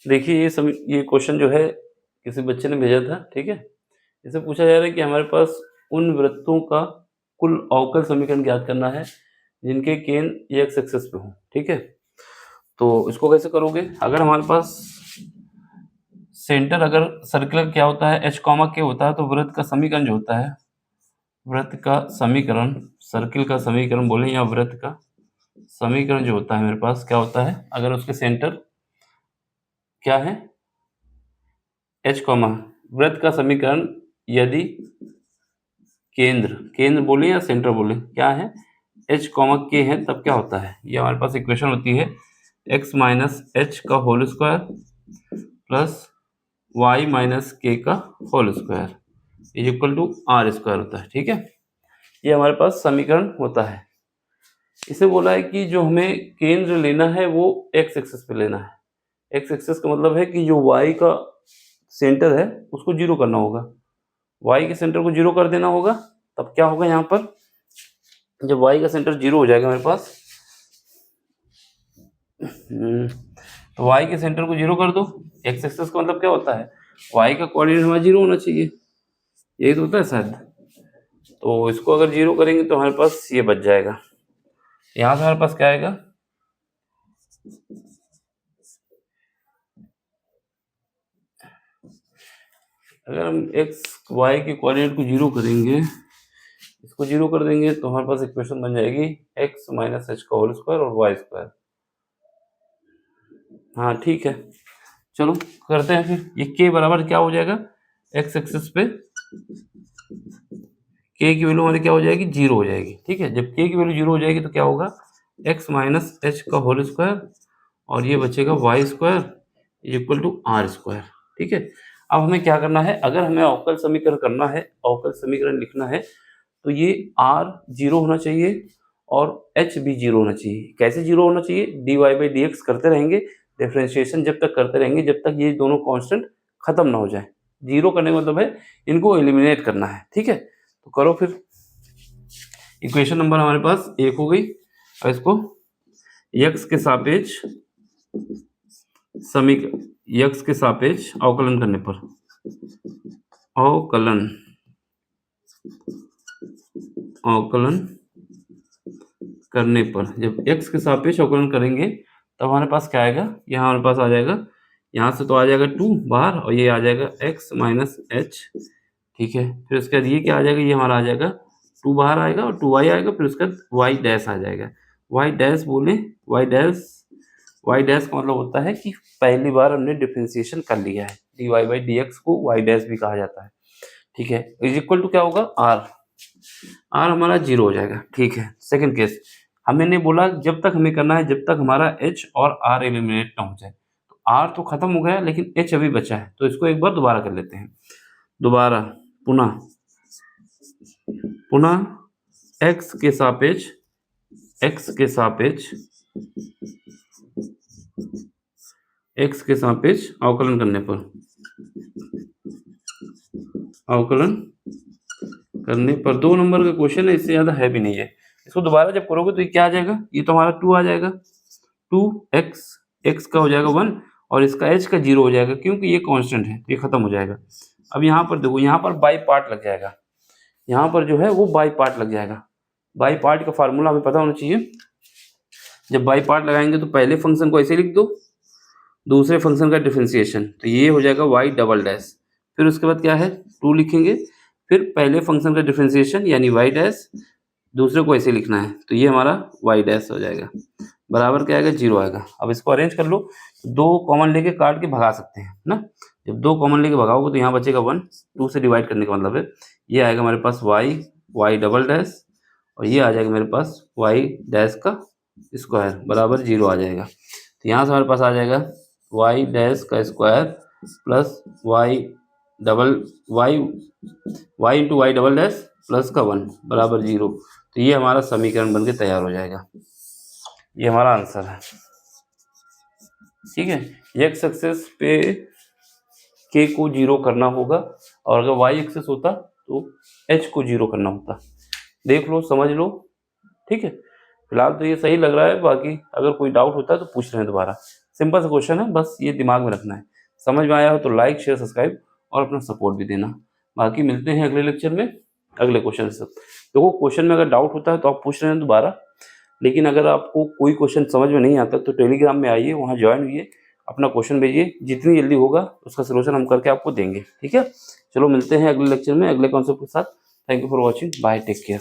देखिए ये क्वेश्चन जो है किसी बच्चे ने भेजा था, ठीक है? इससे पूछा जा रहा है कि हमारे पास उन वृत्तों का कुल अवकल समीकरण ज्ञात करना है, जिनके केंद्र x एक्सिस पे हों, ठीक है? तो इसको कैसे करोगे? अगर हमारे पास सेंटर अगर सर्कल क्या होता है h, k होता है, तो वृत्त का समीकरण जो होता है, वृत्त का समीकरण, सर्किल का समीकरण बोलें या वृत्त का समीकरण जो होता है मेरे पास क्या होता है, अगर उसके सेंटर क्या है h, वृत्त का समीकरण यदि केंद्र बोले या सेंटर बोले क्या है h, k है, तब क्या होता है, ये हमारे पास इक्वेशन होती है x माइनस एच का whole square plus y minus K का whole square is equal to R square होता है, ठीक है? ये हमारे पास समीकरण होता है। इसे बोला है कि जो हमें केंद्र लेना है वो x एक्सिस पे लेना है। x एक्सिस का मतलब है कि जो y का सेंटर है उसको जीरो करना होगा, y के सेंटर को जीरो कर देना होगा, तब क्या होगा यहाँ पर, जब y का सेंटर जीरो हो जाएगा मेरे पास, तो y के सेंटर को जीरो कर दो। x एक्सिस का मतलब क्या होता है, y का कोऑर्डिनेट हमारा जीरो होना चाहिए, यही तो होता है शायद। तो इसको अगर जीरो करेंगे तो हमारे पास ये बच जाएगा, यहाँ से हमारे पास क्या आएगा, अगर हम x y के कोऑर्डिनेट को जीरो करेंगे, इसको जीरो कर देंगे, तो हमारे पास इक्वेशन बन जाएगी x माइनस एच का होल स्क्वायर और वाई स्क्वायर। हाँ ठीक है, चलो करते हैं फिर। ये k बराबर क्या हो जाएगा, x एक्सिस पे k की वैल्यू हमारी क्या हो जाएगी, जीरो हो जाएगी, ठीक है? जब k की वैल्यू जीरो हो जाएगी तो क्या होगा, x माइनस एच का होल स्क्वायर और ये बचेगा y square is equal to R square, ठीक है? अब हमें क्या करना है, अगर हमें अवकल समीकरण करना है, अवकल समीकरण लिखना है, तो ये r जीरो होना चाहिए और h भी जीरो होना चाहिए। कैसे जीरो होना चाहिए, dy बाई डी एक्स करते रहेंगे, डिफ्रेंशिएशन जब तक करते रहेंगे जब तक ये दोनों कांस्टेंट खत्म ना हो जाए। जीरो करने का मतलब है इनको एलिमिनेट करना है, ठीक है? तो करो फिर। इक्वेशन नंबर हमारे पास एक हो गई, और इसको x के सापेक्ष x के सापेक्ष अवकलन करने पर, अवकलन करने पर जब x के सापेक्ष अवकलन करेंगे तब हमारे पास क्या आएगा, यहाँ हमारे पास आ जाएगा, यहाँ से तो आ जाएगा 2 बाहर और ये आ जाएगा x माइनस एच, ठीक है? फिर उसके बाद ये क्या आ जाएगा, ये हमारा आ जाएगा 2 बाहर आएगा और 2y आएगा, फिर उसके बाद y डैश आ जाएगा। y डैश बोले, y डैश का मतलब होता है कि पहली बार हमने डिफरेंशिएशन कर लिया है, dy बाई डी एक्स को y डैश भी कहा जाता है, ठीक है? इज इक्वल टू क्या होगा, r हमारा जीरो हो जाएगा, ठीक है? सेकंड केस, हमने बोला जब तक हमें करना है जब तक हमारा h और r एलिमिनेट ना हो जाए। तो r तो खत्म हो गया लेकिन h अभी बचा है, तो इसको एक बार दोबारा कर लेते हैं। दोबारा पुनः x के सापेक्ष अवकलन करने पर 2 नंबर का क्वेश्चन है, इससे ज्यादा है भी नहीं है। इसको दोबारा जब करोगे तो ये क्या आ जाएगा, ये तो हमारा 2 आ जाएगा, 2x का हो जाएगा 1 और इसका h का 0 हो जाएगा, क्योंकि ये कांस्टेंट है, ये खत्म हो जाएगा। अब यहाँ पर देखो, यहाँ पर बाई पार्ट लग जाएगा, यहाँ पर जो है वो बाई पार्ट लग जाएगा। बाई पार्ट का फार्मूला हमें पता होना चाहिए। जब बाई पार्ट लगाएंगे तो पहले फंक्शन को ऐसे लिख दो, दूसरे फंक्शन का डिफरेंशिएशन, तो ये हो जाएगा y डबल डैश, फिर उसके बाद क्या है 2 लिखेंगे, फिर पहले फंक्शन का डिफरेंशिएशन यानी y डैश, दूसरे को ऐसे लिखना है, तो ये हमारा y डैश हो जाएगा, बराबर क्या आएगा, 0 आएगा। अब इसको अरेंज कर लो, 2 कॉमन लेके काट के भगा सकते हैं ना, जब 2 कॉमन लेके भगाओगे तो यहाँ बचेगा 1, 2 से डिवाइड करने का मतलब है ये आएगा हमारे पास y डबल डैश और ये आ जाएगा मेरे पास y डैश का स्क्वायर बराबर 0 आ जाएगा। तो यहाँ से हमारे पास आ जाएगा y डैश का square plus y into y double dash plus का 1 बराबर 0। तो ये हमारा समीकरण बनके तैयार हो जाएगा, ये हमारा आंसर है, ठीक है? x एक्सिस पे k को 0 करना होगा और अगर y एक्सिस होता तो h को 0 करना होता। देख लो, समझ लो, ठीक है? फिलहाल तो ये सही लग रहा है, बाकी अगर कोई डाउट होता है तो पूछ रहे हैं दोबारा। सिंपल सा क्वेश्चन है, बस ये दिमाग में रखना है। समझ में आया हो तो लाइक शेयर सब्सक्राइब और अपना सपोर्ट भी देना। बाकी मिलते हैं अगले लेक्चर में अगले क्वेश्चन से। देखो क्वेश्चन में अगर डाउट होता है तो आप पूछ रहे हैं दोबारा, लेकिन अगर आपको कोई क्वेश्चन समझ में नहीं आता तो टेलीग्राम में आइए, वहाँ ज्वाइन होइए, अपना क्वेश्चन भेजिए, जितनी जल्दी होगा उसका सलूशन हम करके आपको देंगे। ठीक है, चलो मिलते हैं अगले लेक्चर में अगले कॉन्सेप्ट के साथ। Thank you for watching, bye, take care.